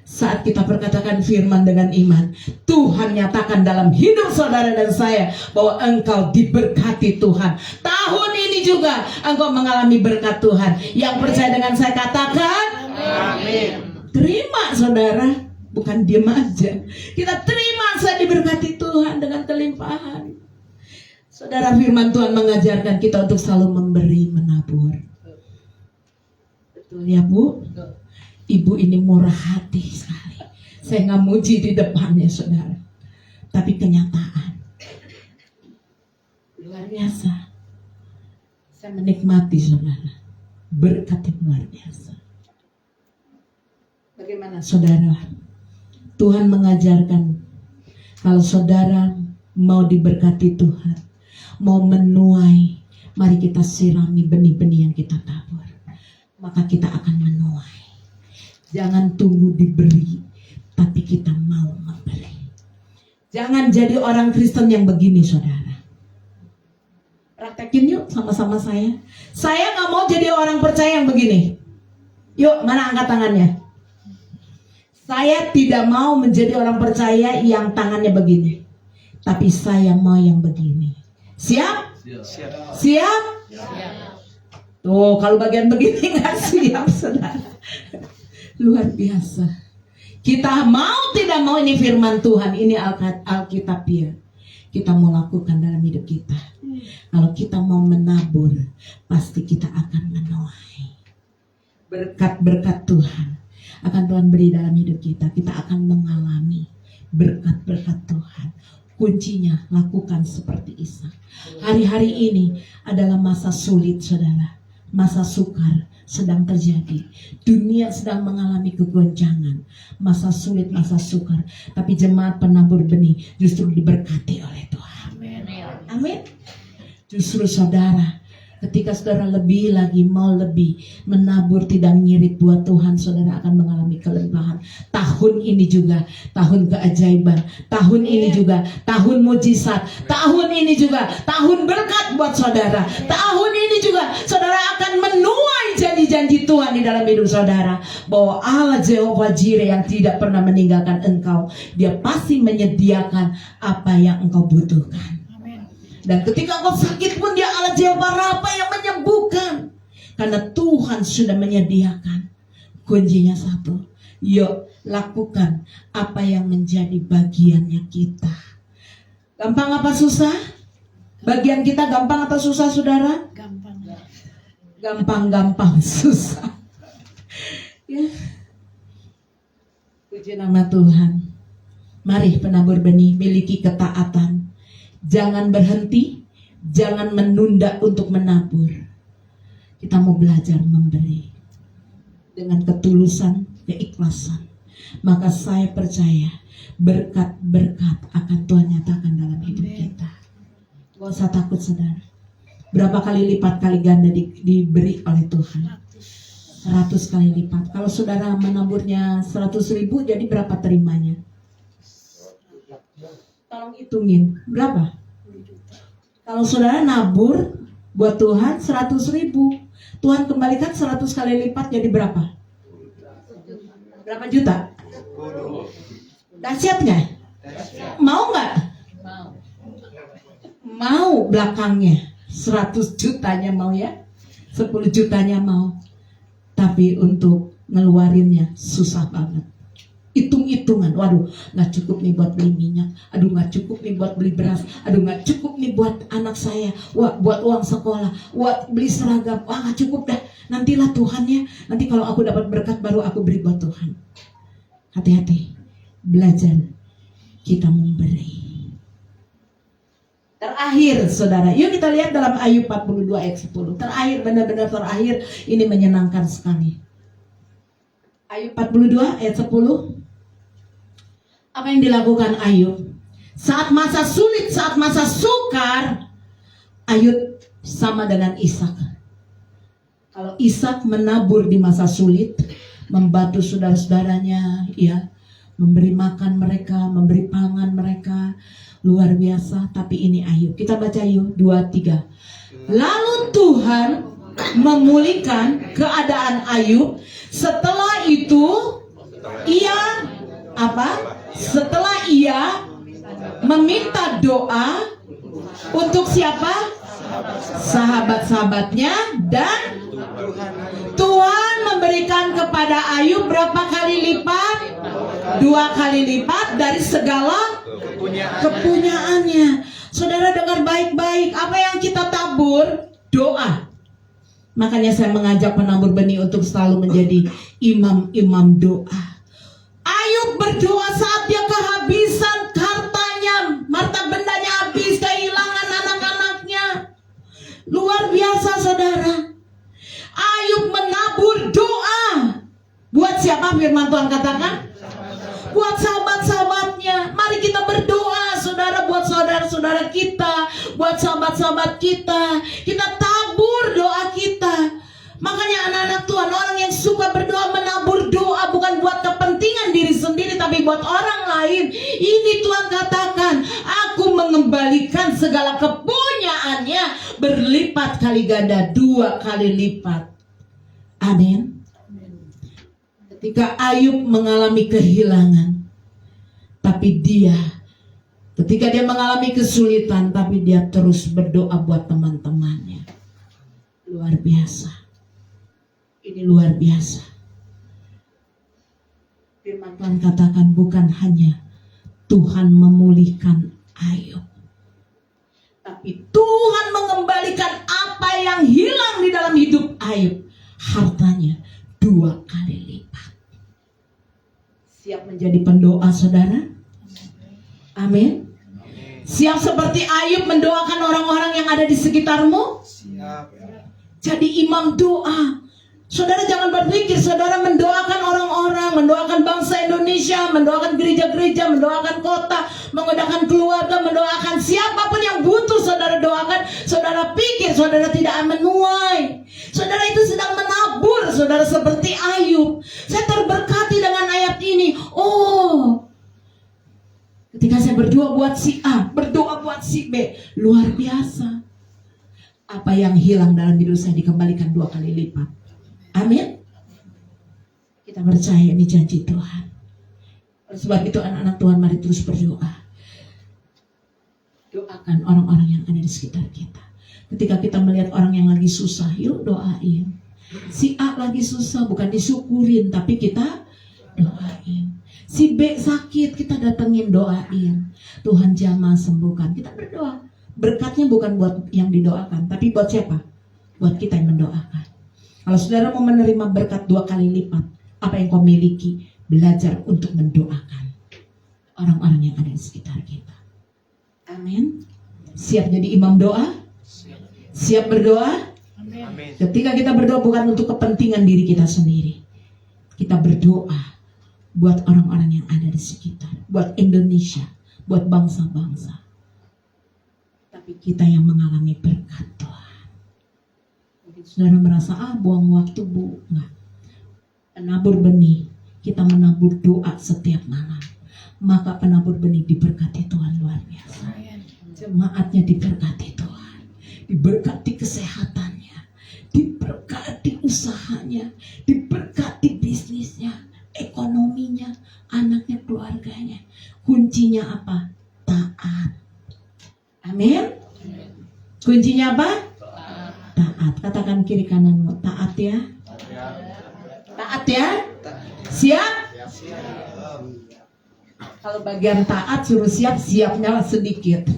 saat kita perkatakan firman dengan iman, Tuhan nyatakan dalam hidup saudara dan saya bahwa engkau diberkati Tuhan. Tahun ini juga engkau mengalami berkat Tuhan. Yang percaya dengan saya katakan amin. Terima saudara. Bukan diam aja. Kita terima saya diberkati Tuhan dengan kelimpahan. Saudara, firman Tuhan mengajarkan kita untuk selalu memberi, menabur. Betul ya Bu? Ibu ini murah hati sekali. Saya nggak muji di depannya saudara. Tapi kenyataan. Luar biasa. Saya menikmati saudara. Berkat yang luar biasa. Bagaimana saudara? Tuhan mengajarkan kalau saudara mau diberkati Tuhan, mau menuai, mari kita sirami benih-benih yang kita tabur, maka kita akan menuai. Jangan tunggu diberi, tapi kita mau memberi. Jangan jadi orang Kristen yang begini saudara. Praktekin yuk sama-sama saya. Saya gak mau jadi orang percaya yang begini. Yuk, mana angkat tangannya? Saya tidak mau menjadi orang percaya yang tangannya begini. Tapi saya mau yang begini. Siap? Siap. Siap? Tuh, kalau bagian begini nggak siap, saudara. Luar biasa. Kita mau tidak mau ini firman Tuhan, ini Alkitabiah. Kita mau lakukan dalam hidup kita. Kalau kita mau menabur, pasti kita akan menuai. Berkat-berkat Tuhan akan Tuhan beri dalam hidup kita. Kita akan mengalami berkat-berkat Tuhan. Kuncinya lakukan seperti Ishak. Hari-hari ini adalah masa sulit saudara. Masa sukar sedang terjadi. Dunia sedang mengalami kegoncangan. Masa sulit, masa sukar. Tapi jemaat penabur benih justru diberkati oleh Tuhan. Amin. Justru saudara, ketika saudara lebih lagi mau lebih menabur tidak ngirit buat Tuhan, saudara akan mengalami kelimpahan. Tahun ini juga tahun keajaiban. Tahun ini juga tahun mujizat. Tahun ini juga tahun berkat buat saudara. Tahun ini juga saudara akan menuai janji-janji Tuhan di dalam hidup saudara. Bahwa Allah Jehovah Jireh yang tidak pernah meninggalkan engkau, Dia pasti menyediakan apa yang engkau butuhkan. Dan ketika engkau sakit pun Dia Allah Jehovah Rafa yang menyembuhkan. Karena Tuhan sudah menyediakan. Kuncinya satu. Yuk lakukan apa yang menjadi bagiannya kita. Gampang apa susah? Bagian kita gampang atau susah saudara? Gampang. Gampang-gampang susah. Ya. Puji nama Tuhan. Mari penabur benih miliki ketaatan. Jangan berhenti, jangan menunda untuk menabur. Kita mau belajar memberi dengan ketulusan, keikhlasan. Maka saya percaya berkat-berkat akan Tuhan nyatakan dalam hidup kita. Gak usah takut saudara. Berapa kali lipat kali ganda diberi oleh Tuhan? 100 kali lipat. Kalau saudara menaburnya 100.000, jadi berapa terimanya? Tolong hitungin, berapa? Kalau saudara nabur buat Tuhan 100.000, Tuhan kembalikan 100 kali lipat jadi berapa? Berapa juta? Dahsyat nggak? Mau nggak? Mau belakangnya 100 jutanya mau ya? 10 jutanya mau. Tapi untuk ngeluarinnya susah banget. Hitung-hitungan, waduh gak cukup nih buat beli minyak, aduh gak cukup nih buat beli beras, aduh gak cukup nih buat anak saya, wah, buat uang sekolah, buat beli seragam, wah gak cukup dah, nantilah Tuhan ya, nanti kalau aku dapat berkat baru aku beri buat Tuhan. Hati-hati, belajar kita memberi. Terakhir saudara, yuk kita lihat dalam Ayub 42 ayat 10. Terakhir, benar-benar terakhir, ini menyenangkan sekali. Ayub 42 ayat 10. Apa yang dilakukan Ayub? Saat masa sulit, saat masa sukar, Ayub sama dengan Ishak. Kalau Ishak menabur di masa sulit, membantu saudara-saudaranya, ya, memberi makan mereka, memberi pangan mereka, luar biasa. Tapi ini Ayub. Kita baca yuk 2-3. Lalu Tuhan memulihkan keadaan Ayub. Setelah itu ia apa? Setelah ia meminta doa untuk siapa? Sahabat-sahabatnya, dan Tuhan memberikan kepada Ayub berapa kali lipat? 2 kali lipat dari segala kepunyaannya. Saudara dengar baik-baik, apa yang kita tabur? Doa. Makanya saya mengajak penabur benih untuk selalu menjadi imam-imam doa. Ayub berdoa saat dia kehabisan hartanya, harta bendanya habis, kehilangan anak-anaknya. Luar biasa saudara. Ayub menabur doa. Buat siapa firman Tuhan katakan? Buat sahabat-sahabatnya. Mari kita berdoa saudara, buat saudara-saudara kita, buat sahabat-sahabat kita. Kita tabur doa kita. Makanya anak-anak Tuhan, orang yang suka berdoa, menabur doa bukan buat kepentingan diri sendiri, tapi buat orang lain. Ini Tuhan katakan, aku mengembalikan segala kepunyaannya berlipat kali ganda, 2 kali lipat. Amin. Ketika Ayub mengalami kehilangan, tapi ketika dia mengalami kesulitan, tapi dia terus berdoa buat teman-temannya. Luar biasa. Ini luar biasa. Firman Tuhan katakan bukan hanya Tuhan memulihkan Ayub, tapi Tuhan mengembalikan apa yang hilang di dalam hidup Ayub. Hartanya 2 kali lipat. Siap menjadi pendoa saudara? Amin. Siap seperti Ayub mendoakan orang-orang yang ada di sekitarmu? Siap. Jadi imam doa. Saudara jangan berpikir saudara mendoakan orang-orang, mendoakan bangsa Indonesia, mendoakan gereja-gereja, mendoakan kota, mendoakan keluarga, mendoakan siapapun yang butuh saudara doakan. Saudara pikir saudara tidak menuai. Saudara itu sedang menabur, saudara seperti Ayub. Saya terberkati dengan ayat ini. Oh, ketika saya berdoa buat si A, berdoa buat si B, luar biasa. Apa yang hilang dalam hidup saya dikembalikan 2 kali lipat. Amin. Kita percaya ini janji Tuhan. Sebab itu anak-anak Tuhan, mari terus berdoa. Doakan orang-orang yang ada di sekitar kita. Ketika kita melihat orang yang lagi susah, yuk doain. Si A lagi susah, bukan disyukurin, tapi kita doain. Si B sakit, kita datengin, doain. Tuhan jamah sembuhkan, kita berdoa. Berkatnya bukan buat yang didoakan, tapi buat siapa? Buat kita yang mendoakan. Kalau saudara mau menerima berkat 2 kali lipat, apa yang kau miliki, belajar untuk mendoakan orang-orang yang ada di sekitar kita. Amin. Siap jadi imam doa? Siap berdoa? Amin. Ketika kita berdoa bukan untuk kepentingan diri kita sendiri, kita berdoa buat orang-orang yang ada di sekitar, buat Indonesia, buat bangsa-bangsa. Tapi kita yang mengalami berkat Tuhan. Saudara merasa buang waktu, Bu. Enggak. Penabur benih, kita menabur doa setiap malam. Maka penabur benih diberkati Tuhan luar biasa. Jemaatnya diberkati Tuhan, diberkati kesehatannya, diberkati usahanya, diberkati bisnisnya, ekonominya, anaknya, keluarganya. Kuncinya apa? Taat. Amin. Kuncinya apa? Taat. Katakan kiri kananmu, taat ya. Taat ya. Siap? Kalau bagian taat suruh siap, siapnya sedikit.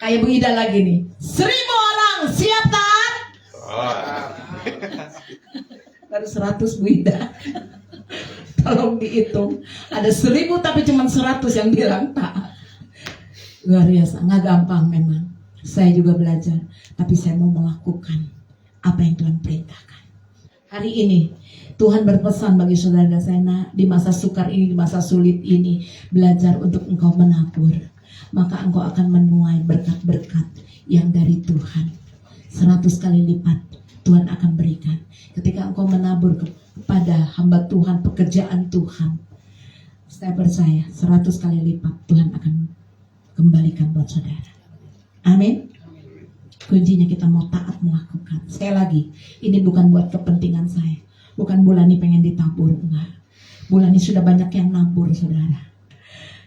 Kayak Bu Ida lagi nih. 1000 orang siap taat. Baru 100 Bu Ida. Tolong dihitung. Ada 1000 tapi cuma 100 yang bilang taat. Luar biasa, nggak gampang memang. Saya juga belajar, tapi saya mau melakukan apa yang Tuhan perintahkan. Hari ini Tuhan berpesan bagi saudara saya, "Nak, di masa sukar ini, di masa sulit ini, belajar untuk engkau menabur. Maka engkau akan menuai berkat-berkat yang dari Tuhan. 100 kali lipat Tuhan akan berikan. Ketika engkau menabur kepada hamba Tuhan, pekerjaan Tuhan, saya percaya 100 kali lipat Tuhan akan kembalikan buat saudara." Amin. Kuncinya kita mau taat melakukan. Sekali lagi, ini bukan buat kepentingan saya. Bukan bulan ini pengen ditabur, enggak. Bulan ini sudah banyak yang nabur, saudara.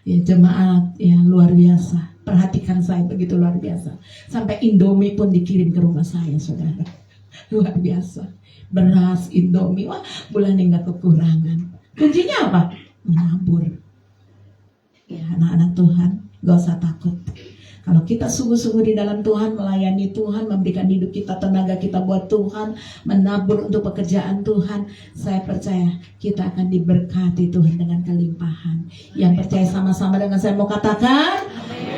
Ya, jemaat, ya luar biasa. Perhatikan saya begitu luar biasa. Sampai Indomie pun dikirim ke rumah saya, saudara. Luar biasa. Beras, Indomie, wah bulan ini nggak kekurangan. Kuncinya apa? Menabur. Ya, anak-anak Tuhan, gak usah takut. Kalau kita sungguh-sungguh di dalam Tuhan, melayani Tuhan, memberikan hidup kita, tenaga kita buat Tuhan, menabur untuk pekerjaan Tuhan, saya percaya kita akan diberkati Tuhan dengan kelimpahan. Yang percaya sama-sama dengan saya mau katakan,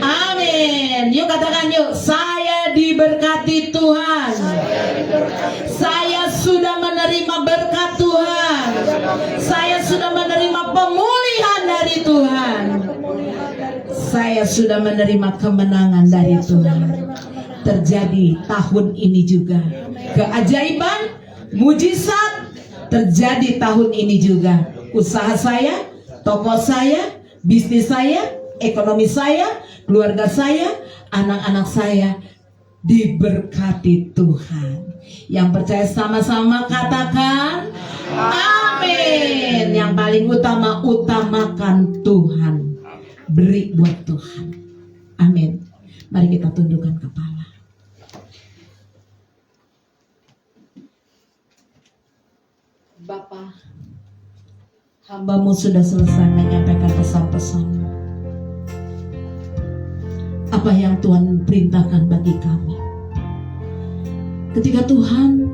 amin. Yuk katakan yuk, saya diberkati Tuhan. Saya sudah menerima berkat Tuhan. Saya sudah menerima pemulihan dari Tuhan. Saya sudah menerima kemenangan dari Tuhan. Terjadi tahun ini juga. Keajaiban, mujizat terjadi tahun ini juga. Usaha saya, toko saya, bisnis saya, ekonomi saya, keluarga saya, anak-anak saya diberkati Tuhan. Yang percaya sama-sama katakan amin. Yang paling utama, utamakan Tuhan. Beri buat Tuhan. Amin. Mari kita tundukkan kepala. Bapa, hamba-Mu sudah selesai menyampaikan pesan-pesan. Apa yang Tuhan perintahkan bagi kami. Ketika Tuhan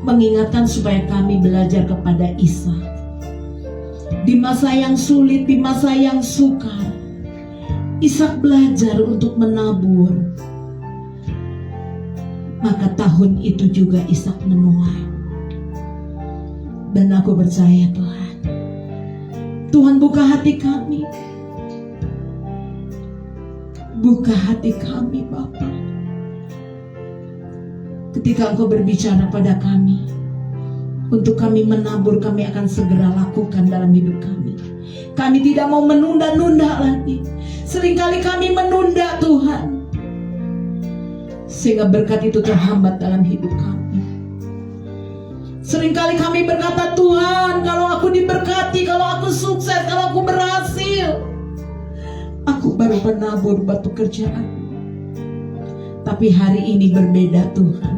mengingatkan supaya kami belajar kepada Isa. Di masa yang sulit, di masa yang sukar, Ishak belajar untuk menabur. Maka tahun itu juga Ishak menuai. Dan aku percaya Tuhan, Tuhan buka hati kami. Buka hati kami Bapa. Ketika Engkau berbicara pada kami, untuk kami menabur, kami akan segera lakukan dalam hidup kami. Kami tidak mau menunda-nunda lagi. Seringkali kami menunda Tuhan, sehingga berkat itu terhambat dalam hidup kami. Seringkali kami berkata, Tuhan, kalau aku diberkati, kalau aku sukses, kalau aku berhasil, aku baru menabur buat pekerjaan. Tapi hari ini berbeda Tuhan.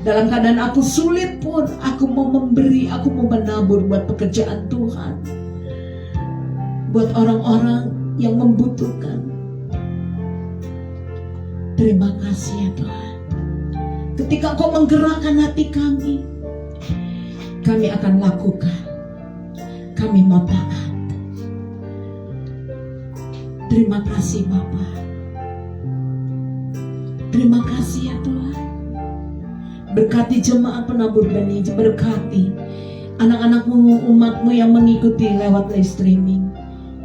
Dalam keadaan aku sulit pun, aku mau memberi, aku mau menabur buat pekerjaan Tuhan. Buat orang-orang yang membutuhkan. Terima kasih ya Tuhan. Ketika Engkau menggerakkan hati kami akan lakukan. Kami mau taat. Terima kasih Bapa. Terima kasih ya Tuhan. Berkati jemaat penabur benih, berkati anak-anakmu, umatmu yang mengikuti lewat live streaming.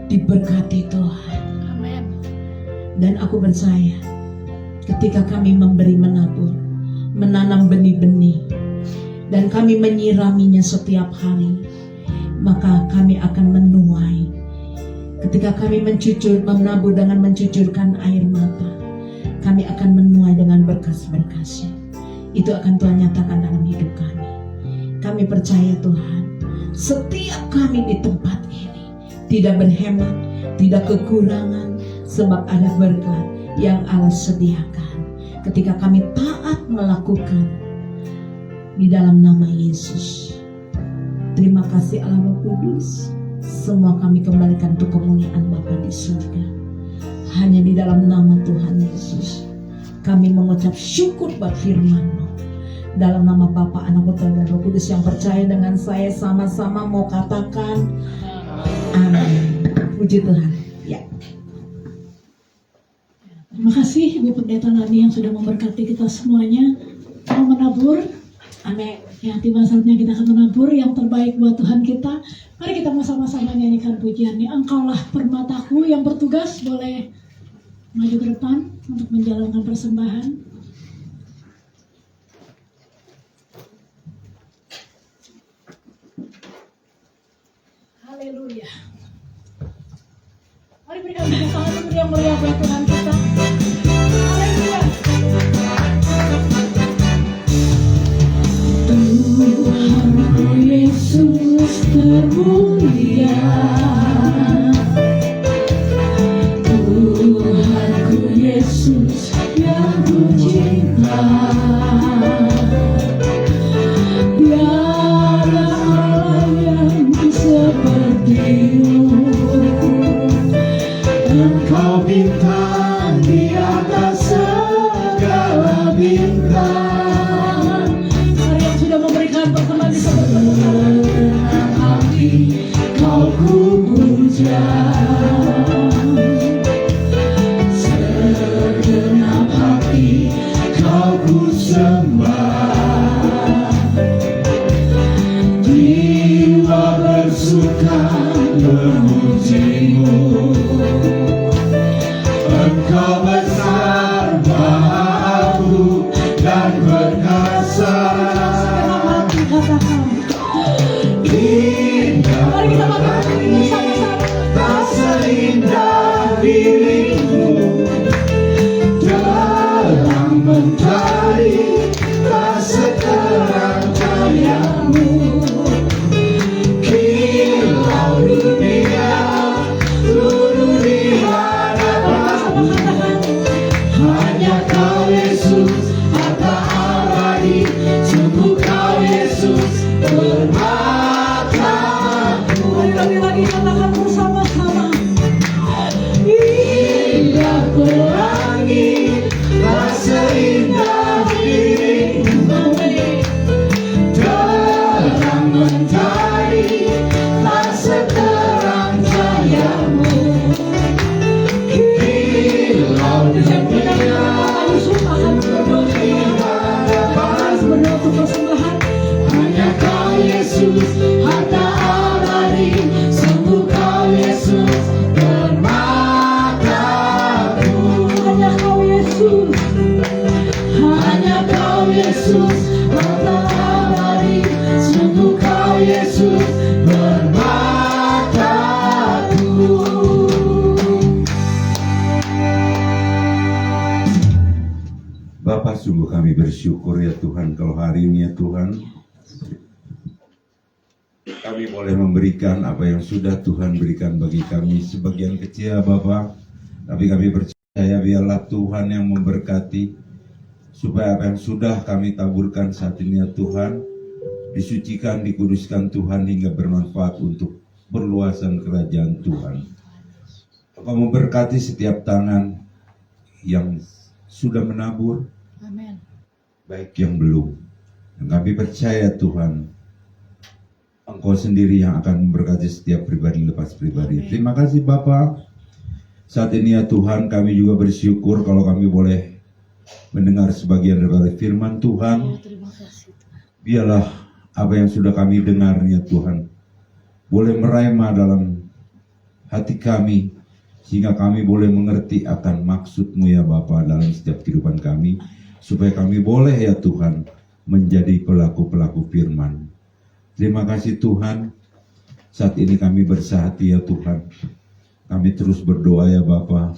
Diberkati Tuhan. Amin. Dan aku percaya ketika kami memberi, menabur, menanam benih-benih, dan kami menyiraminya setiap hari, maka kami akan menuai. Ketika kami menabur dengan mencucurkan air mata, kami akan menuai dengan berkas-berkasnya. Itu akan Tuhan nyatakan dalam hidup kami. Kami percaya Tuhan, setiap kami di tempat ini tidak berhemat, tidak kekurangan, sebab ada berkat yang Allah sediakan. Ketika kami taat melakukan di dalam nama Yesus. Terima kasih Allah Roh Kudus. Semua kami kembalikan untuk kemuliaan Bapa di surga. Hanya di dalam nama Tuhan Yesus kami mengucap syukur buat firman-Mu. Dalam nama Bapa, Anak, Putra, dan Roh Kudus, yang percaya dengan saya sama-sama mau katakan amin. Puji Tuhan. Ya. kasih Ibu Pendeta Lani yang sudah memberkati kita semuanya. Mau menabur, Amin. ya tiba saatnya kita akan menabur yang terbaik buat Tuhan kita. Mari kita sama-sama nyanyikan pujiannya. Engkaulah permataku. Yang bertugas boleh maju ke depan untuk menjalankan persembahan. Haleluya. Mari berikan tepuk tangan untuk yang mulia buat Tuhan kita. Haleluya. Tuhanku Yesus termulia, Tuhanku Yesus yang ku cinta. Tiada Allah yang seperti-Mu. Engkau bintang di atas segala bintang. Mari yang sudah memberikan pertemuan di segenap hati kau ku puja, segenap hati kau ku sembah. Jiwa bersuka memuji-Mu. Engkau besar, Maha Agung dan perkasa. Indah pelangi tak seindah diri-Mu. Terang mentari tak seterang cahaya-Mu. Kilau dunia turun di hadapan-Mu. Hanya Kau Yesus harta abadi, sungguh Kau Yesus permataku. Mari lagi katakan bersama-sama. Indah pelangi tak seindah diri-Mu. Terang mentari tak seterang cahaya-Mu. Kilau dunia hanya Kau Yesus harta abadi, sungguh Kau Yesus permataku. Hanya Kau Yesus, hanya Kau Yesus harta abadi, sungguh Kau Yesus permataku. Bapa, sungguh kami bersyukur ya Tuhan, kalau hari ini ya Tuhan kami boleh memberikan apa yang sudah Tuhan berikan bagi kami. Sebagian kecil Bapa, tapi kami percaya biarlah Tuhan yang memberkati, supaya apa yang sudah kami taburkan saat ini ya Tuhan disucikan, dikuduskan Tuhan hingga bermanfaat untuk perluasan kerajaan Tuhan. Engkau memberkati setiap tangan yang sudah menabur, Amin. baik yang belum. Dan kami percaya Tuhan, Engkau sendiri yang akan memberkati setiap pribadi lepas pribadi. Amin. Terima kasih Bapa. Saat ini ya Tuhan, kami juga bersyukur kalau kami boleh mendengar sebagian daripada firman Tuhan. Ya, terima kasih. Biarlah apa yang sudah kami dengar ya Tuhan boleh merema dalam hati kami, sehingga kami boleh mengerti akan maksud-Mu ya Bapa dalam setiap kehidupan kami, supaya kami boleh ya Tuhan menjadi pelaku-pelaku firman. Terima kasih Tuhan. Saat ini kami bersahati ya Tuhan, kami terus berdoa ya Bapa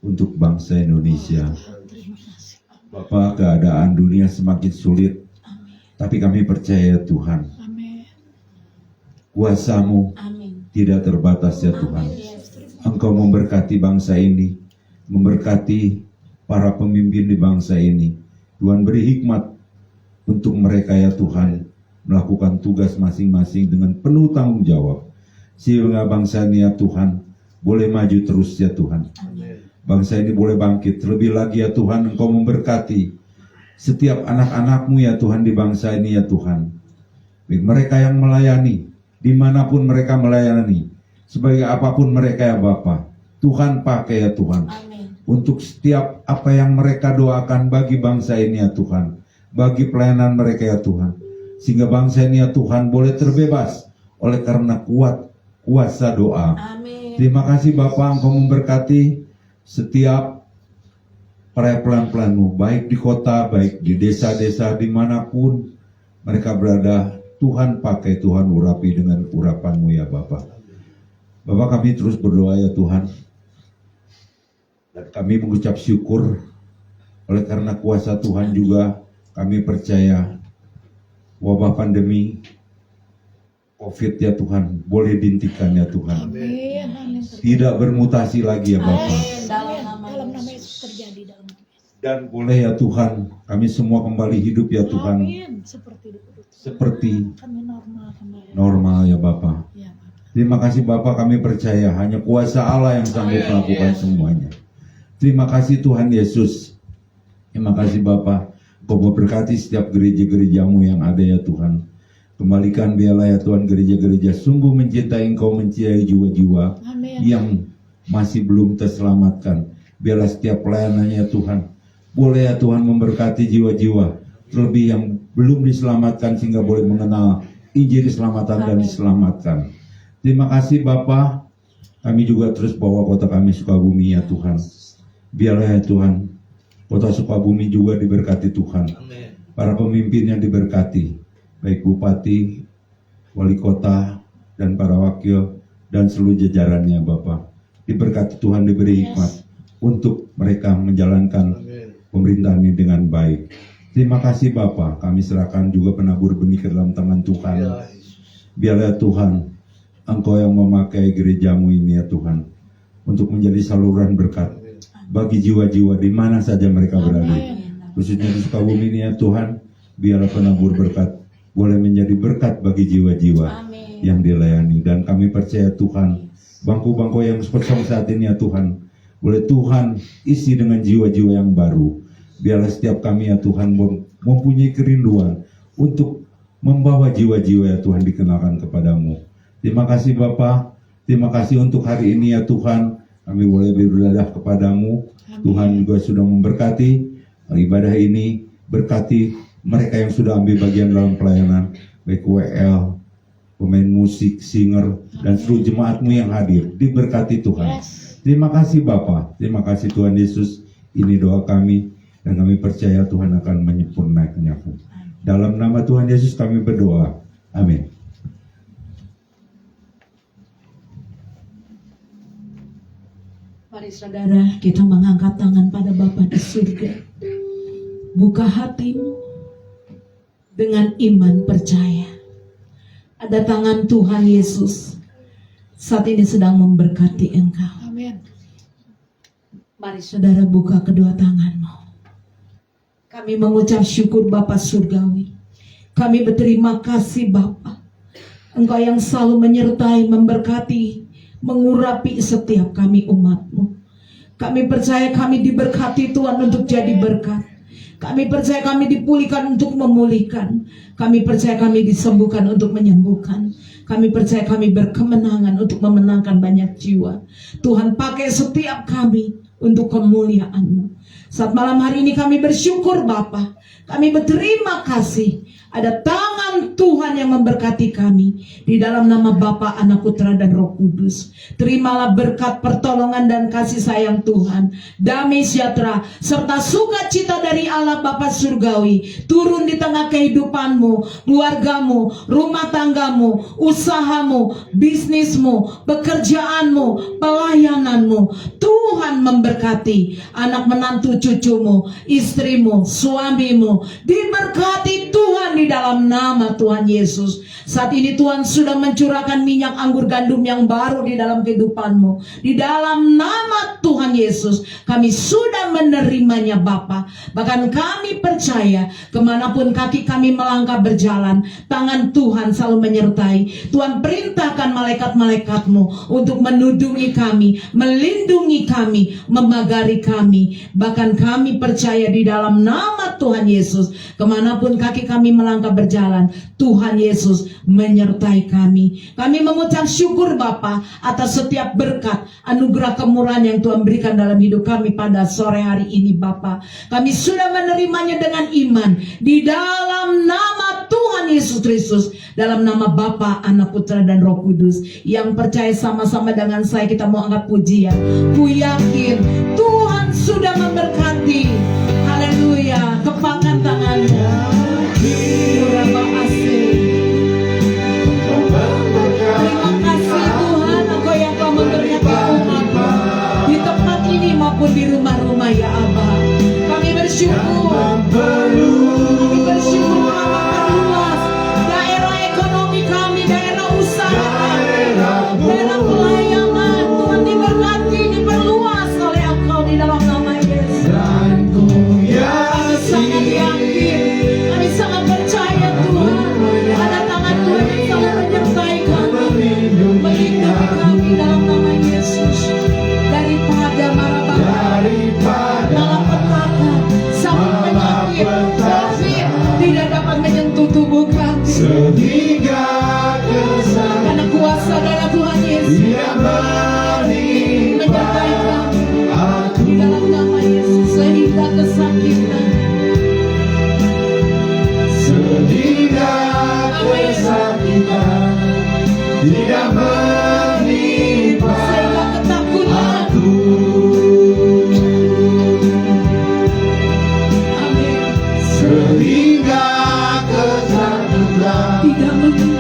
untuk bangsa Indonesia. Terima kasih. Bapa, keadaan dunia semakin sulit, tapi kami percaya Tuhan, Amin. kuasa-Mu Amin. tidak terbatas ya Tuhan. Engkau memberkati bangsa ini, memberkati para pemimpin di bangsa ini. Tuhan beri hikmat untuk mereka ya Tuhan, melakukan tugas masing-masing dengan penuh tanggung jawab, sehingga bangsa ini ya Tuhan boleh maju terus ya Tuhan. Bangsa ini boleh bangkit lebih lagi ya Tuhan. Engkau memberkati setiap anak-anak-Mu ya Tuhan di bangsa ini ya Tuhan, baik mereka yang melayani dimanapun mereka melayani, sebagai apapun mereka ya Bapa, Tuhan pakai ya Tuhan. Amin. untuk setiap apa yang mereka doakan bagi bangsa ini ya Tuhan, bagi pelayanan mereka ya Tuhan, sehingga bangsa ini ya Tuhan boleh terbebas oleh karena kuasa doa. Amin. Terima kasih Bapak, Engkau memberkati setiap para pelan-pelanmu, baik di kota, baik di desa-desa, dimanapun mereka berada. Tuhan pakai, Tuhan urapi dengan urapan-Mu ya Bapak. Bapak, kami terus berdoa ya Tuhan, dan kami mengucap syukur oleh karena kuasa Tuhan juga kami percaya wabah pandemi COVID ya Tuhan boleh dihentikan ya Tuhan. Amin. Amin. Tidak bermutasi lagi ya Bapak. Dalam nama Dalam nama Yesus terjadi dalam nama Yesus. Dan boleh ya Tuhan kami semua kembali hidup ya Tuhan Amin. Seperti dulu. seperti Kami normal kembali. normal ya Bapak. Ya, Bapak. Terima kasih Bapak, kami percaya hanya kuasa Allah yang sanggup melakukan semuanya. Terima kasih Tuhan Yesus. Terima kasih Bapak. Kau memberkati setiap gereja-gerejamu yang ada ya Tuhan. Kembalikan biarlah ya Tuhan gereja-gereja sungguh mencintai Engkau, mencintai jiwa-jiwa Amin. yang masih belum terselamatkan. Biarlah setiap pelayanannya ya Tuhan, boleh ya Tuhan memberkati jiwa-jiwa terlebih yang belum diselamatkan sehingga boleh mengenal Injil keselamatan dan diselamatkan. Terima kasih Bapa. Kami juga terus bawa kota kami Sukabumi ya Tuhan. Biarlah ya Tuhan kota Sukabumi juga diberkati Tuhan. Para pemimpin yang diberkati, baik bupati, wali kota, dan para wakil dan seluruh jajarannya Bapak. Diberkati Tuhan, diberi hikmat untuk mereka menjalankan pemerintahan ini dengan baik. Terima kasih Bapak, kami serahkan juga penabur benih ke dalam tangan Tuhan. Biarlah Tuhan, Engkau yang memakai gerejamu ini ya Tuhan, untuk menjadi saluran berkat bagi jiwa-jiwa di mana saja mereka berada. Khususnya di Sukabumi ini ya Tuhan, biarlah penabur berkat boleh menjadi berkat bagi jiwa-jiwa yang dilayani. Dan kami percaya Tuhan, bangku-bangku yang kosong saat ini ya Tuhan, boleh Tuhan isi dengan jiwa-jiwa yang baru. Biarlah setiap kami ya Tuhan mempunyai kerinduan untuk membawa jiwa-jiwa ya Tuhan dikenalkan kepadamu. Terima kasih Bapa, terima kasih untuk hari ini ya Tuhan, kami boleh beribadah kepadamu. Tuhan juga sudah memberkati ibadah ini, berkati mereka yang sudah ambil bagian dalam pelayanan, baik WL, pemain musik, singer, dan seluruh jemaatmu yang hadir, diberkati Tuhan. Terima kasih Bapa, terima kasih Tuhan Yesus. Ini doa kami, dan kami percaya Tuhan akan menyempurnakannya. Dalam nama Tuhan Yesus kami berdoa. Amin. Mari saudara, kita mengangkat tangan pada Bapa di surga. Buka hatimu dengan iman percaya. Ada tangan Tuhan Yesus saat ini sedang memberkati engkau. Amin. Mari saudara buka kedua tanganmu. Kami mengucap syukur Bapa Surgawi. Kami berterima kasih Bapa. Engkau yang selalu menyertai, memberkati, mengurapi setiap kami umat-Mu. Kami percaya kami diberkati Tuhan untuk jadi berkat. Kami percaya kami dipulihkan untuk memulihkan. Kami percaya kami disembuhkan untuk menyembuhkan. Kami percaya kami berkemenangan untuk memenangkan banyak jiwa. Tuhan pakai setiap kami untuk kemuliaan-Mu. Saat malam hari ini kami bersyukur Bapa. Kami berterima kasih. Ada tangan Tuhan yang memberkati kami. Di dalam nama Bapa, Anak, Putra, dan Roh Kudus. Terimalah berkat, pertolongan, dan kasih sayang Tuhan. Damai sejahtera, serta sukacita dari Allah Bapa Surgawi. Turun di tengah kehidupanmu, keluargamu, rumah tanggamu, usahamu, bisnismu, pekerjaanmu, pelayananmu. Tuhan memberkati anak menantu cucumu, istrimu, suamimu. Diberkati Tuhan di dalam nama Tuhan Yesus. Saat ini Tuhan sudah mencurahkan minyak anggur gandum yang baru di dalam kehidupanmu. Di dalam nama Tuhan Yesus kami sudah menerimanya Bapa. Bahkan kami percaya kemanapun kaki kami melangkah berjalan, tangan Tuhan selalu menyertai. Tuhan perintahkan malaikat-malaikatmu untuk menudungi kami, melindungi kami, memagari kami. Bahkan kami percaya di dalam nama Tuhan Yesus, kemanapun kaki kami melangkah berjalan, Tuhan Yesus menyertai kami. Kami mengucap syukur Bapa atas setiap berkat, anugerah kemurahan yang Tuhan berikan berikan dalam hidup kami pada sore hari ini Bapa. Kami sudah menerimanya dengan iman di dalam nama Tuhan Yesus Kristus, dalam nama Bapa, Anak, Putra dan Roh Kudus. Yang percaya sama-sama dengan saya, kita mau angkat pujian. Ku yakin Tuhan sudah memberkati. Haleluya. Kepangkan tanganmu. Terima kasih. Terima kasih Tuhan, Engkau yang telah memberkati umat-Mu di tempat ini maupun di rumah-rumah ya Aba. Kami bersyukur. Kami bersyukur Bapa perluas daerah ekonomi kami, daerah usaha kami, daerah pelayanan. Tuhan diberkati, diperluas oleh Engkau di dalam nama Yesus. Kami sangat yakin, kami sangat percaya Tuhan, ada tangan Tuhan yang selalu menyertai kami, melindungi kami dalam nama Yesus. Daripada malapetaka sampai penyakit COVID tidak dapat menyentuh tubuh kami. Sehingga kesakitan Karena kuasa darah Tuhan Yesus menyertai kami di dalam nama Yesus. Sehingga kesakitan tidak menimpa sehingga ketakutan, aku. amin, Sehingga ketakutan tidak menimpa